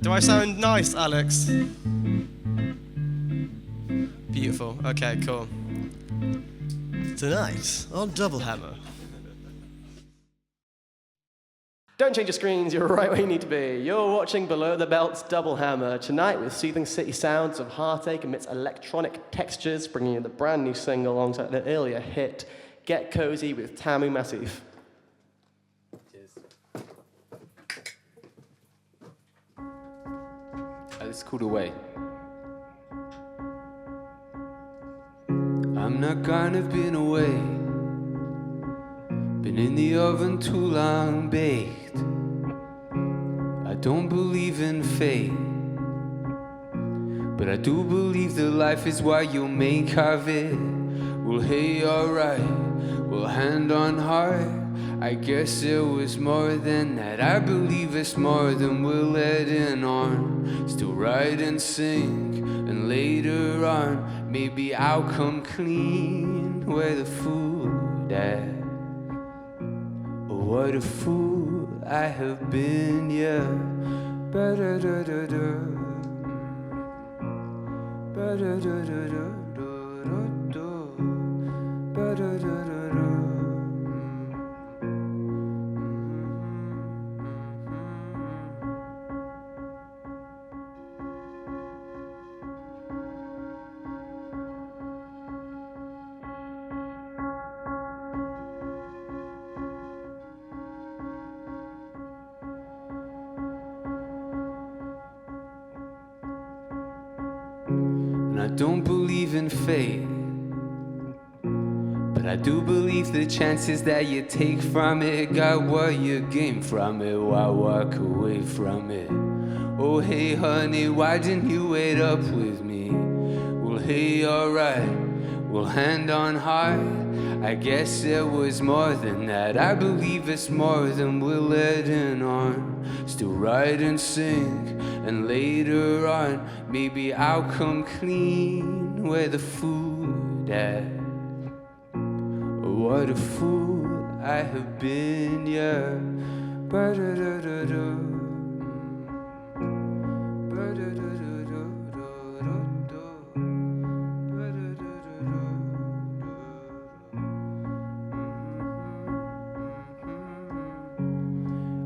Do I sound nice, Alex? Beautiful. Okay, cool. Tonight on Double Hammer. Don't change your screens, you're right where you need to be. You're watching Below the Belt's Double Hammer, tonight with soothing city sounds of heartache amidst electronic textures, bringing you the brand new single alongside the earlier hit, Get Cozy with Tamu Massif. Cheers. This is called Away. I'm not gonna been away. Been in the oven too long, baked. I don't believe in fate, but I do believe that life is what you make of it. Well, hey, alright, well, hand on heart, I guess it was more than that. I believe it's more than we're letting on. Still ride and sing, and later on, maybe I'll come clean. Where the food at? What a fool I have been, yeah. Ba-da-da-da-da. Ba-da-da-da-da-da-da-da. Ba-da-da-da-da. I don't believe in fate, but I do believe the chances that you take from it got what you gain from it. Why walk away from it? Oh hey honey, why didn't you wait up with me? Well hey, alright, well hand on heart, I guess it was more than that. I believe it's more than we're letting on. Still ride and sing, and later on, maybe I'll come clean. Where the food at? What a fool I have been, yeah. Ba-da-da-da-da.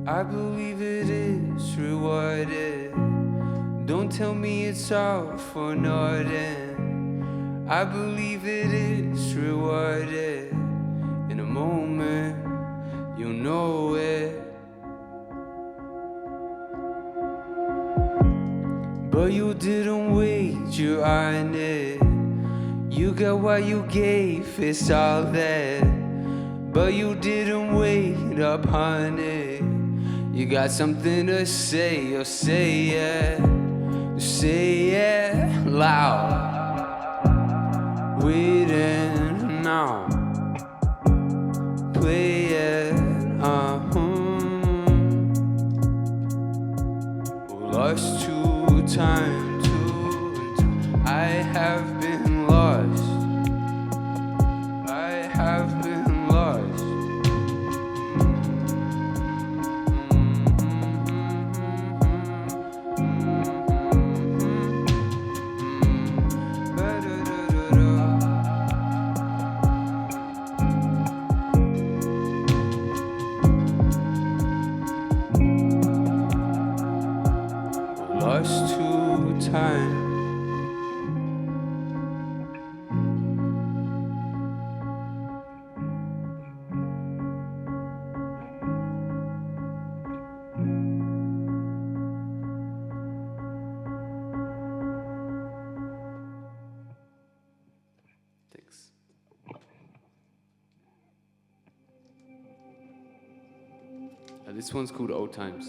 I believe it is rewarded. Don't tell me it's all for nothing. I believe it is rewarded. In a moment, you'll know it. But you didn't wager on it. You got what you gave, it's all there. But you didn't wait upon it. You got something to say, you'll say it. Say it loud. Waiting now. Play it, Lost to time, I have been lost. I have been lost. Lost to time. Thanks. This one's called Old Times.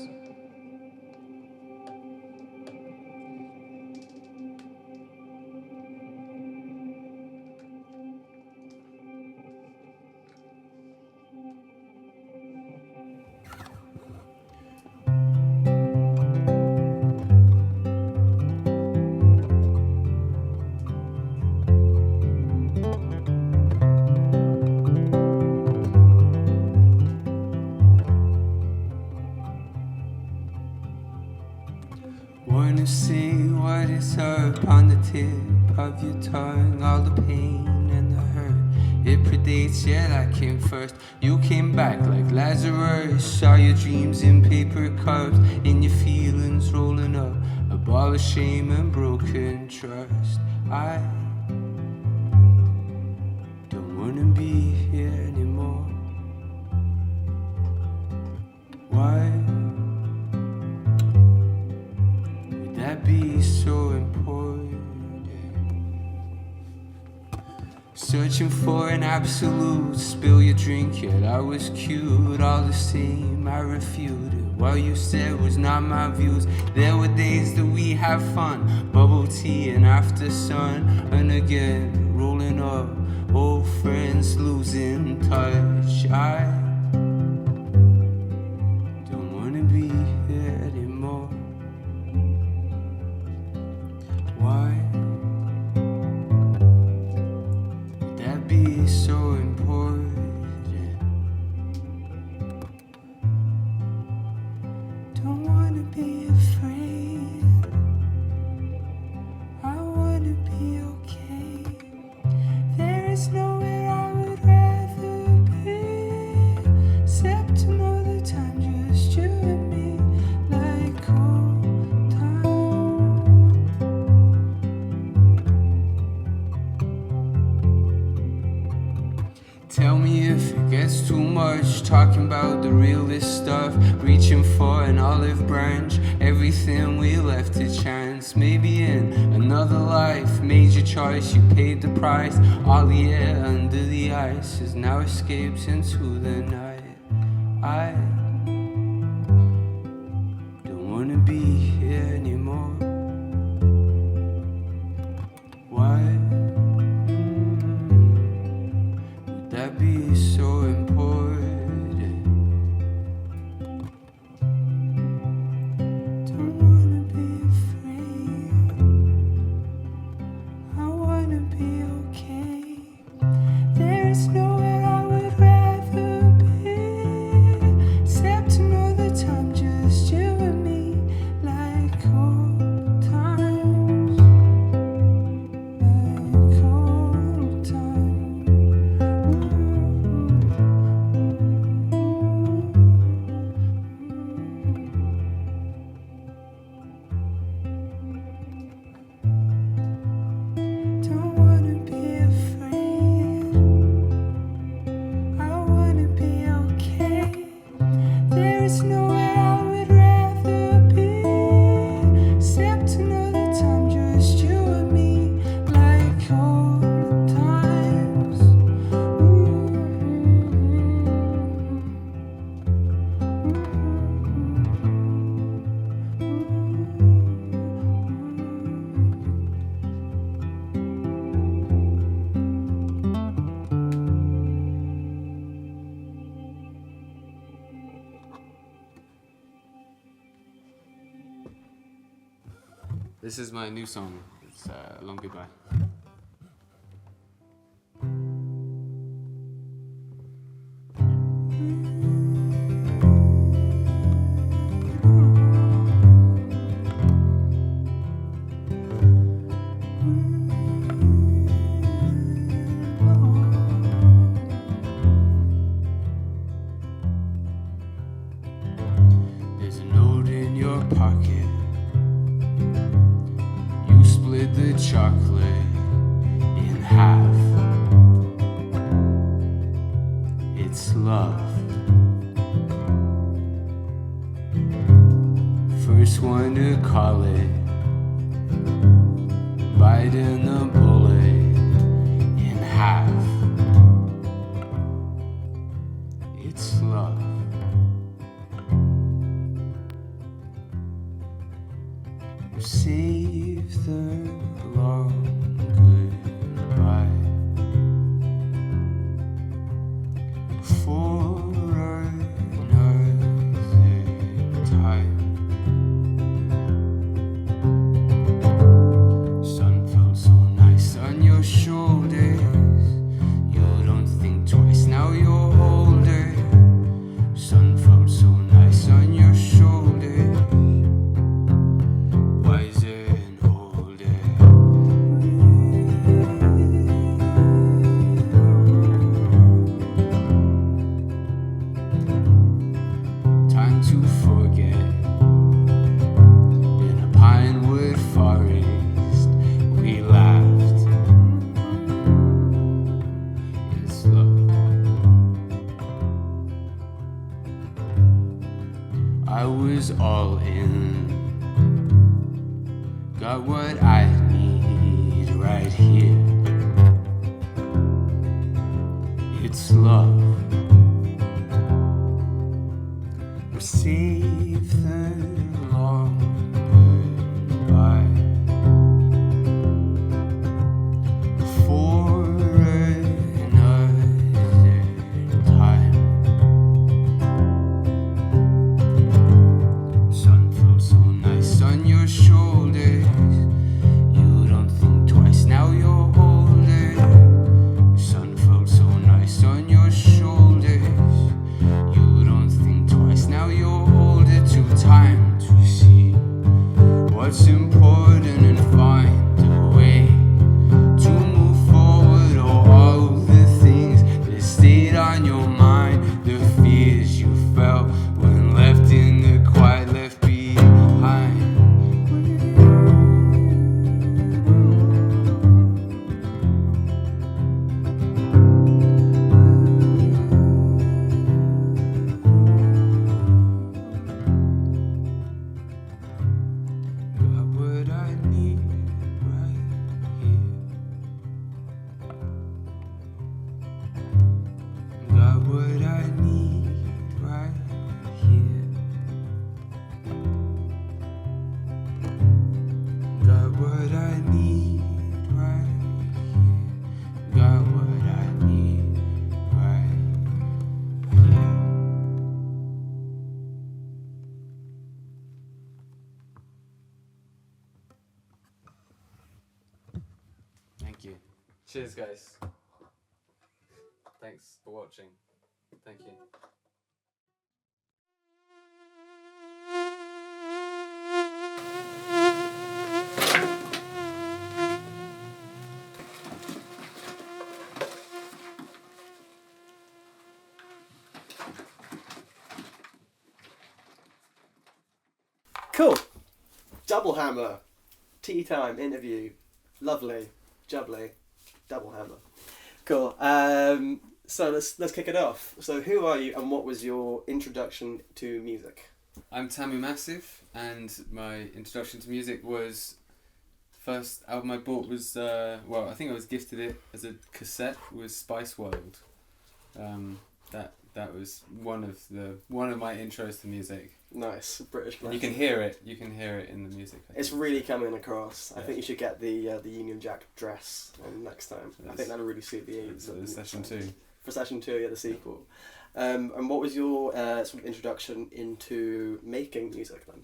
Wanna say what is up on the tip of your tongue, all the pain and the hurt. It predates, yeah, that came first. You came back like Lazarus. Saw your dreams in paper cups, in your feelings rolling up. A ball of shame and broken trust. I don't wanna be here anymore. Why would that be so important? Searching for an absolute, spill your drink, yet I was cute. All the same, I refuted what you said was not my views. There were days that we have fun, bubble tea and after sun. And again, rolling up, old friends losing touch. I don't wanna be here anymore. Why be so important? Don't wanna be afraid. I wanna be okay. There is nowhere I would rather be, except to know the time just you and me, like old times. Tell me if it gets too much, talking about the realest stuff, reaching for an olive branch, everything we left to chance. Maybe in another life, made your choice, you paid the price. All the air under the ice is now escapes into the night. I don't wanna be here anymore. Why that be so important? Don't wanna be afraid. I wanna be okay. There is nowhere I would rather be, except to know the time just you and me, like old times, like old times. Don't wanna be afraid. I wanna be okay. There is nowhere I would rather be, except to know the time just you and me, like old times. This is my new song. It's a long goodbye. There's a note in your pocket. You split the chocolate in half. It's love. First one to call it, biting the bullet in half. It's love. Save the long goodbye for another time. Sun felt so nice on your shoulders. You don't think twice, now you're older. Sun felt so nice on your shoulders. Got what I need right here. It's love. We're safe and long goodbye. For another time. Sun feels so nice on your shoulders. You don't think twice, now you're older. Sun felt so nice on your shoulders. You don't think twice, now you're older. Too time to see what's important and find a way to move forward. All the things that stayed on your mind, the fears you felt when left in the quiet, left behind. Got what I need right here. Got what I need right here. Got what I need right here. Got what I need right here. Thank you. Cheers, guys. Thanks for watching. Thank you. Cool. Double hammer. Tea time interview. Lovely. Jubbly. Double hammer. Cool. So let's kick it off. So who are you and what was your introduction to music? I'm Tamu Massif, and my introduction to music was first album I bought was well, I think I was gifted it as a cassette, was Spice World. That was one of my intros to music. Nice. British. And you can hear it in the music. I It's think. really coming across. I Yeah. think you should get the Union Jack dress on next time. I think that'll really suit the Session 2. For session 2, yeah, the sequel. And what was your sort of introduction into making music then?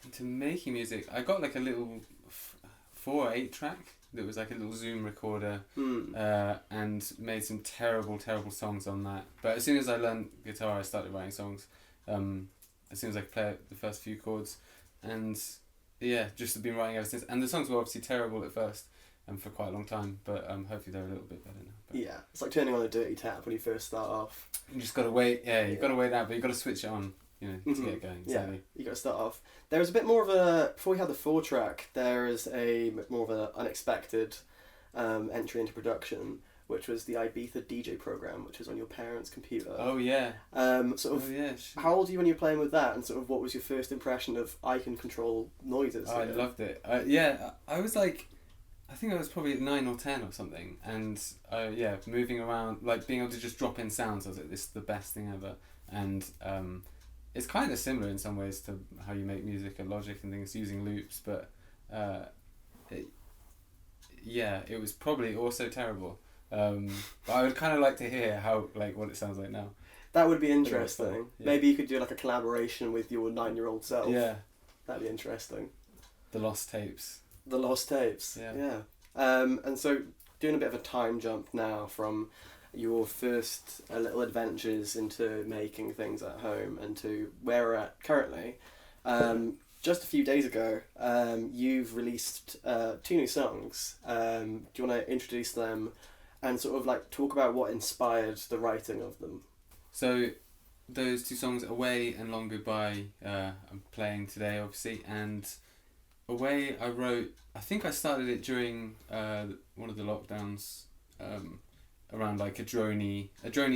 Into making music, I got like a little 4 or 8 track that was like a little Zoom recorder, and made some terrible songs on that. But as soon as I learned guitar, I started writing songs. As soon as I could play the first few chords, and yeah, just have been writing ever since. And the songs were obviously terrible at first, for quite a long time, but hopefully they're a little bit better now. But Yeah, it's like turning on a dirty tap when you first start off. you just gotta wait. Yeah, you've gotta wait out, but you gotta switch it on, to get going. Yeah, So, you got to start off. There was a bit more of a before we had the 4-track. There is a bit more of an unexpected entry into production, which was the Ibiza DJ program, which was on your parents' computer. oh yeah. Sort of. Oh yeah. Shit. How old were you when you were playing with that, and sort of what was your first impression of I can control noises? Oh, I loved it. Yeah, I was like, I think I was probably 9 or 10 or something, and yeah, moving around, like being able to just drop in sounds. I was like, this is the best thing ever, and it's kind of similar in some ways to how you make music and Logic and things using loops, but it was probably also terrible. But I would kind of like to hear how what it sounds like now. That would be interesting. Yeah. Maybe you could do like a collaboration with your 9-year-old self. Yeah, That'd be interesting. the lost tapes. The lost tapes. Yeah. And so doing a bit of a time jump now from your first little adventures into making things at home and to where we're at currently. Just a few days ago, you've released 2 new songs. Do you want to introduce them and sort of like talk about what inspired the writing of them? So those 2 songs, Away and Long Goodbye, I'm playing today obviously, and Away I wrote, I think I started it during one of the lockdowns, around like a droney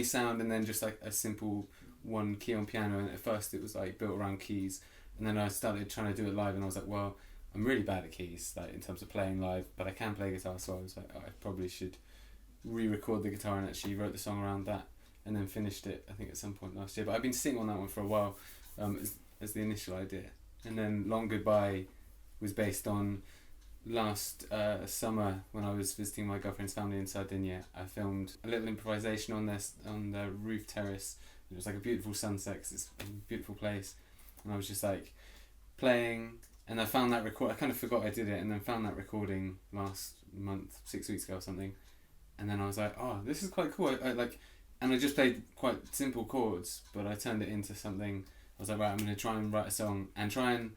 sound, and then just like a simple 1 key on piano, and at first it was like built around keys, and then I started trying to do it live, and I was like, well, I'm really bad at keys, like in terms of playing live, but I can play guitar, so I was like, I probably should re-record the guitar, and actually wrote the song around that, and then finished it, I think, at some point last year. But I've been sitting on that one for a while, as the initial idea. And then Long Goodbye was based on last summer when I was visiting my girlfriend's family in Sardinia. I filmed a little improvisation on the roof terrace. It was like a beautiful sunset, 'cause it's a beautiful place, and I was just like playing, and I found that I kind of forgot I did it, and then found that recording last month, 6 weeks ago or something, and then I was like, oh, this is quite cool. I like, and I just played quite simple chords, but I turned it into something. I was like, right, I'm going to try and write a song and try and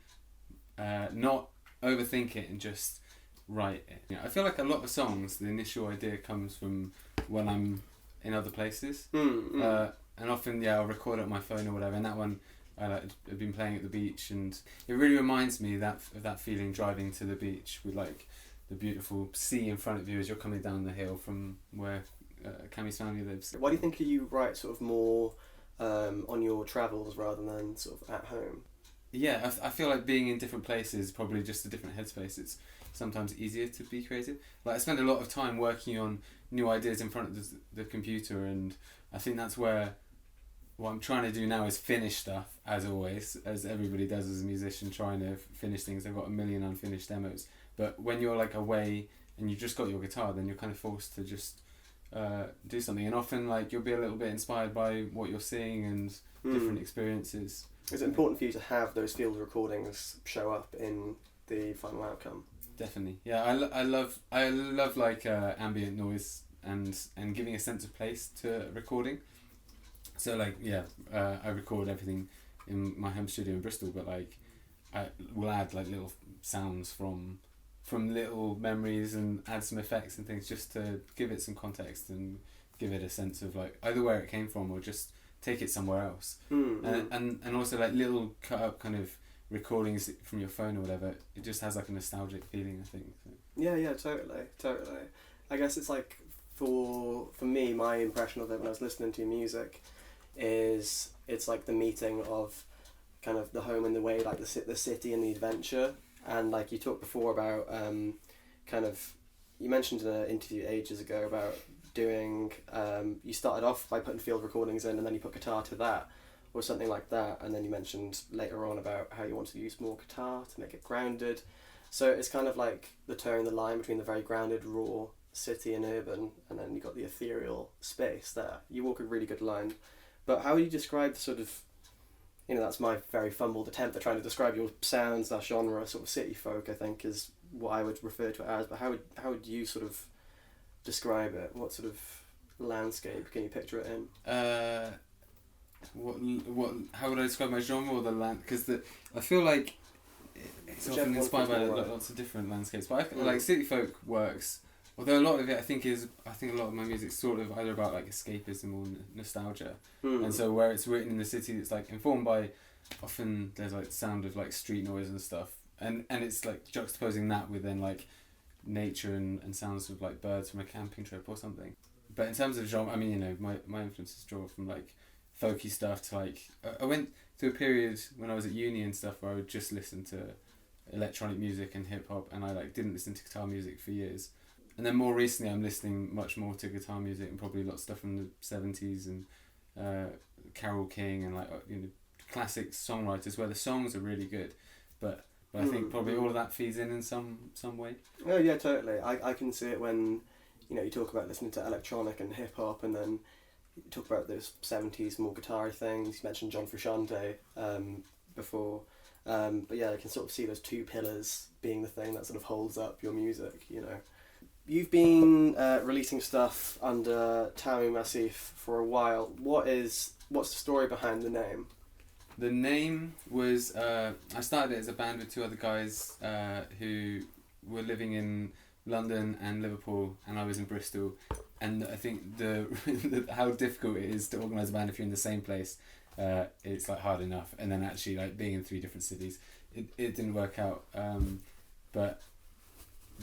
not overthink it and just write it. I feel like a lot of songs, the initial idea comes from when I'm in other places. And often, I'll record it on my phone or whatever, and that one, I've been playing at the beach, and it really reminds me of that feeling driving to the beach with like the beautiful sea in front of you as you're coming down the hill from where Cammy's family lives. Why do you think you write sort of more on your travels rather than sort of at home? Yeah, I feel like being in different places is probably just a different headspace. It's sometimes easier to be creative. Like, I spend a lot of time working on new ideas in front of the computer, and I think that's where what I'm trying to do now is finish stuff, as always, as everybody does as a musician, trying to finish things. I've got a million unfinished demos. But when you're like away and you've just got your guitar, then you're kind of forced to just do something. And often like you'll be a little bit inspired by what you're seeing and different experiences. Is it important for you to have those field recordings show up in the final outcome? Definitely, yeah. I love like ambient noise and giving a sense of place to recording. So like I record everything in my home studio in Bristol, but like I will add like little sounds from little memories and add some effects and things just to give it some context and give it a sense of like either where it came from or just take it somewhere else. And also like little cut up kind of recordings from your phone or whatever. It just has like a nostalgic feeling, I think. So. Yeah, totally. I guess it's like for me, my impression of it when I was listening to your music is it's like the meeting of kind of the home and the way, like the city and the adventure. And like you talked before about kind of, you mentioned in an interview ages ago about doing, you started off by putting field recordings in and then you put guitar to that or something like that, and then you mentioned later on about how you wanted to use more guitar to make it grounded. So it's kind of like the towing the line between the very grounded, raw city and urban, and then you got the ethereal space there. You walk a really good line. But how would you describe the sort of, that's my very fumbled attempt at trying to describe your sounds, that genre, sort of city folk, I think, is what I would refer to it as. But how would you sort of describe it? What sort of landscape can you picture it in? How would I describe my genre or the land? Because I feel like it's often inspired by lots of different landscapes. But I feel like city folk works. Although a lot of it, I think a lot of my music's sort of either about like escapism or nostalgia, and so where it's written in the city, it's like informed by, often there's like sound of like street noise and stuff, and it's like juxtaposing that with then like nature and sounds of like birds from a camping trip or something. But in terms of genre, I mean, my influences draw from like folky stuff to like I went through a period when I was at uni and stuff where I would just listen to electronic music and hip hop, and I like didn't listen to guitar music for years. And then more recently, I'm listening much more to guitar music and probably a lot of stuff from the 70s and Carole King and like classic songwriters where the songs are really good, but I think probably all of that feeds in some way. Oh yeah, totally. I can see it when you talk about listening to electronic and hip hop, and then you talk about those 70s more guitar things. You mentioned John Frusciante before, but yeah, I can sort of see those two pillars being the thing that sort of holds up your music. You've been releasing stuff under Tamu Massif for a while. What's the story behind the name? The name was I started it as a band with two other guys who were living in London and Liverpool, and I was in Bristol. And I think how difficult it is to organise a band if you're in the same place. It's like hard enough, and then actually like being in 3 different cities, it didn't work out. But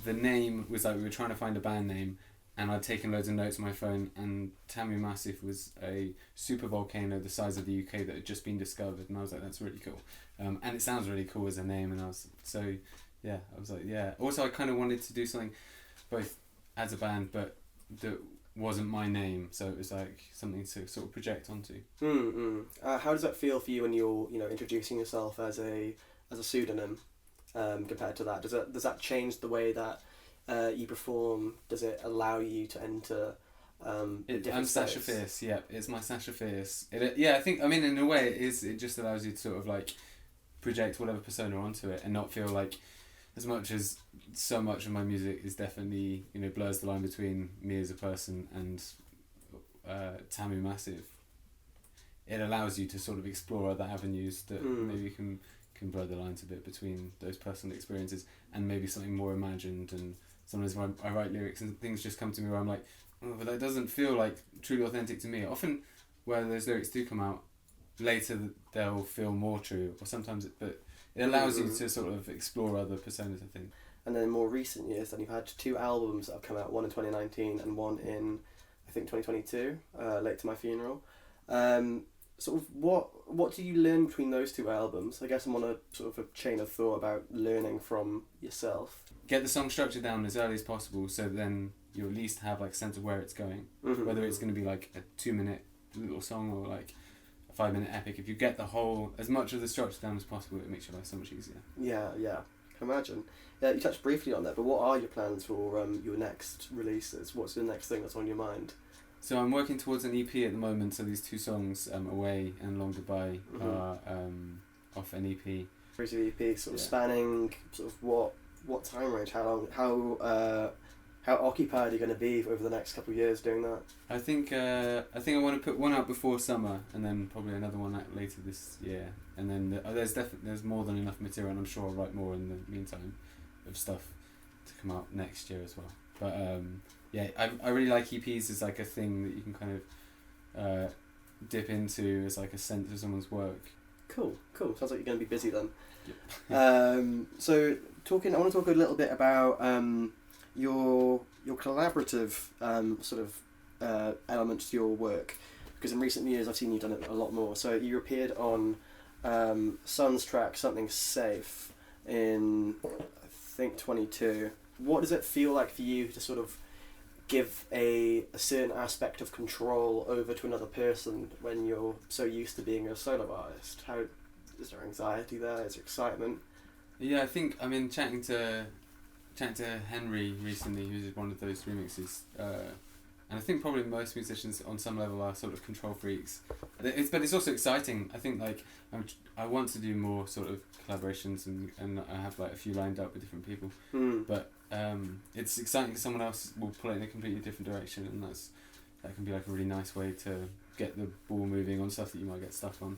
the name was like we were trying to find a band name, and I'd taken loads of notes on my phone, and Tamu Massif was a super volcano the size of the UK that had just been discovered, and I was like, that's really cool. And it sounds really cool as a name, and I was so yeah, I was like, yeah. Also, I kind of wanted to do something both as a band, but that wasn't my name, so it was like something to sort of project onto. How does that feel for you when you're, introducing yourself as a pseudonym, compared to that? Does that change the way that you perform? Does it allow you to enter I'm Sasha Fierce, yeah, it's my Sasha Fierce. I think, I mean, in a way, it just allows you to sort of like project whatever persona onto it and not feel like, as much as so much of my music is definitely, blurs the line between me as a person and Tamu Massif, it allows you to sort of explore other avenues that maybe can blur the lines a bit between those personal experiences and maybe something more imagined. And sometimes when I write lyrics and things just come to me where I'm like, oh, but that doesn't feel like truly authentic to me. Often where those lyrics do come out, later they'll feel more true, or sometimes but it allows you to sort of explore other personas, I think. And then in more recent years, then you've had 2 albums that have come out, one in 2019 and one in, I think, 2022, Late to My Funeral. Sort of what do you learn between those 2 albums? I guess I'm on a sort of a chain of thought about learning from yourself. Get the song structure down as early as possible, so then you at least have like a sense of where it's going. Whether it's going to be like a 2-minute little song or like a 5-minute epic. If you get the whole, as much of the structure down as possible, it makes your life so much easier. Yeah, I can imagine. Yeah, you touched briefly on that, but what are your plans for your next releases? What's the next thing that's on your mind? So I'm working towards an EP at the moment, so these 2 songs, Away and Long Goodbye, are off an EP. Pretty EP, sort of spanning sort of what time range, how occupied are you going to be over the next couple of years doing that? I think I want to put one out before summer, and then probably another one out later this year. And then there's more than enough material, and I'm sure I'll write more in the meantime of stuff to come out next year as well. But I really like EPs as like a thing that you can kind of dip into as like a sense of someone's work. Cool. Sounds like you're going to be busy then. Yep. So I want to talk a little bit about your collaborative sort of elements to your work, because in recent years I've seen you done it a lot more. So you appeared on Sun's track Something Safe in, I think, 22. What does it feel like for you to sort of give a certain aspect of control over to another person when you're so used to being a solo artist? How is there anxiety there? Is there excitement? Yeah, I think, I mean, chatting to Henry recently, who's one of those remixes, and I think probably most musicians on some level are sort of control freaks. But it's also exciting. I think like I want to do more sort of collaborations, and I have like a few lined up with different people. But it's exciting because someone else will pull it in a completely different direction, and that can be like a really nice way to get the ball moving on stuff that you might get stuck on.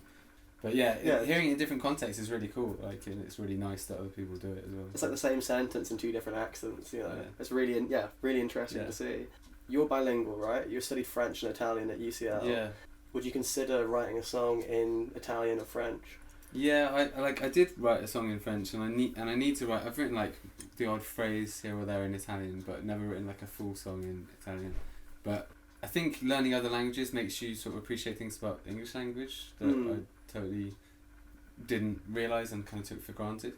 But hearing it in different contexts is really cool. Like, and it's really nice that other people do it as well. It's like the same sentence in 2 different accents. It's really really interesting to see. You're bilingual, right? You study French and Italian at UCL. Yeah. Would you consider writing a song in Italian or French? Yeah, I did write a song in French, and I need to write. I've written like the odd phrase here or there in Italian, but never written like a full song in Italian. But I think learning other languages makes you sort of appreciate things about the English language that I totally didn't realise and kind of took for granted.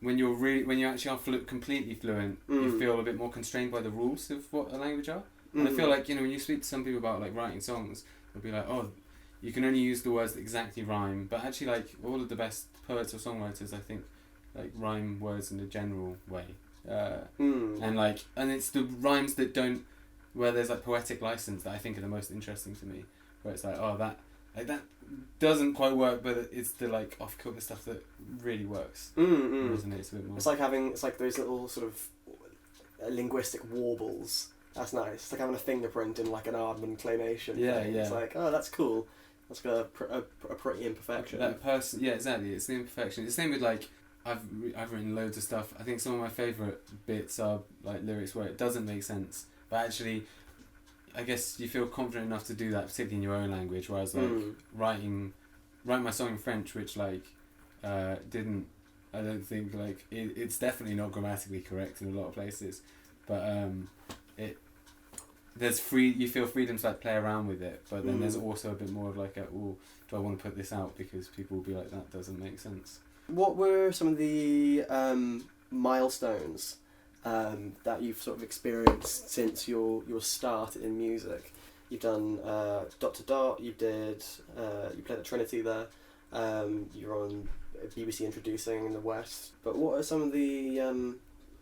When you actually are completely fluent, you feel a bit more constrained by the rules of what a language are. And I feel like, when you speak to some people about like writing songs, they'll be like, oh, you can only use the words that exactly rhyme. But actually, like, all of the best poets or songwriters, I think, like, rhyme words in a general way. And it's the rhymes that don't, where there's like poetic license, that I think are the most interesting to me. Where it's like, oh, that doesn't quite work, but it's the like off-kilter stuff that really works. Resonates a bit more. It's like those little sort of linguistic warbles. That's nice. It's like having a fingerprint in like an Aardman claymation thing. Yeah. It's like, oh, that's cool. That's got a pretty imperfection. That person, yeah, exactly. It's the imperfection. It's the same with like, I've written loads of stuff. I think some of my favourite bits are like lyrics where it doesn't make sense, but actually, I guess you feel confident enough to do that, particularly in your own language. Whereas like writing my song in French, which like didn't, I don't think like it's definitely not grammatically correct in a lot of places, but you feel freedom to like play around with it, but then there's also a bit more of like do I want to put this out because people will be like, that doesn't make sense. What were some of the milestones that you've sort of experienced since your start in music. You've done Dot to Dot. You played at Trinity there. You're on BBC Introducing in the West. But what are some of the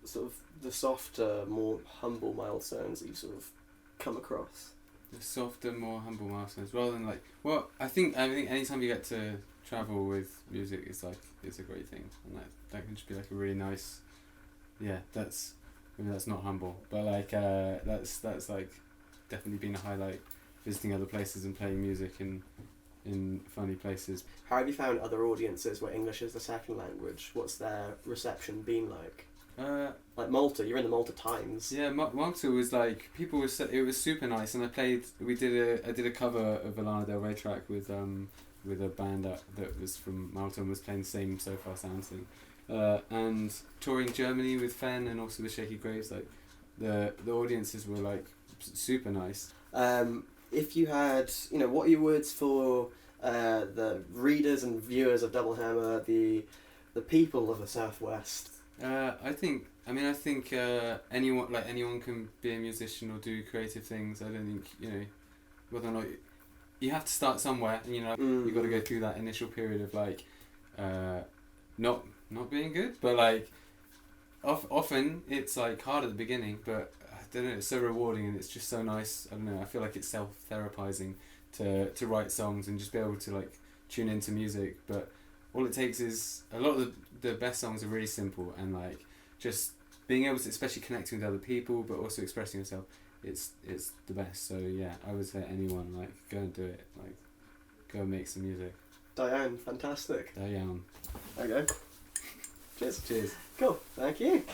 sort of the softer, more humble milestones that you sort of come across? The softer, more humble milestones, rather than like. Well, I think anytime you get to travel with music, it's a great thing, and that can just be like a really nice. Yeah, that's not humble, but like that's like definitely been a highlight. Visiting other places and playing music in funny places. How have you found other audiences where English is the second language? What's their reception been like? Like Malta, you're in the Malta Times. Yeah, Malta was like it was super nice, and I did a cover of a Lana Del Rey track with a band that was from Malta and was playing the same So Far Sounds thing, and touring Germany with Fen and also the Shaky Graves. Like the audiences were like super nice. If you had, what are your words for the readers and viewers of Double Hammer, the people of the Southwest? I think anyone can be a musician or do creative things. I don't think whether or not you have to start somewhere, and you've got to go through that initial period of like not being good, but like often it's like hard at the beginning, but I don't know, it's so rewarding and it's just so nice. I don't know, I feel like it's self-therapizing to write songs and just be able to like tune into music, but all it takes is a lot of the best songs are really simple, and like just being able to especially connecting with other people but also expressing yourself, it's the best. So yeah, I would say anyone, like, go and do it, like go and make some music. Diane, fantastic. Diane. There you go. Cheers. Cheers. Cool, thank you.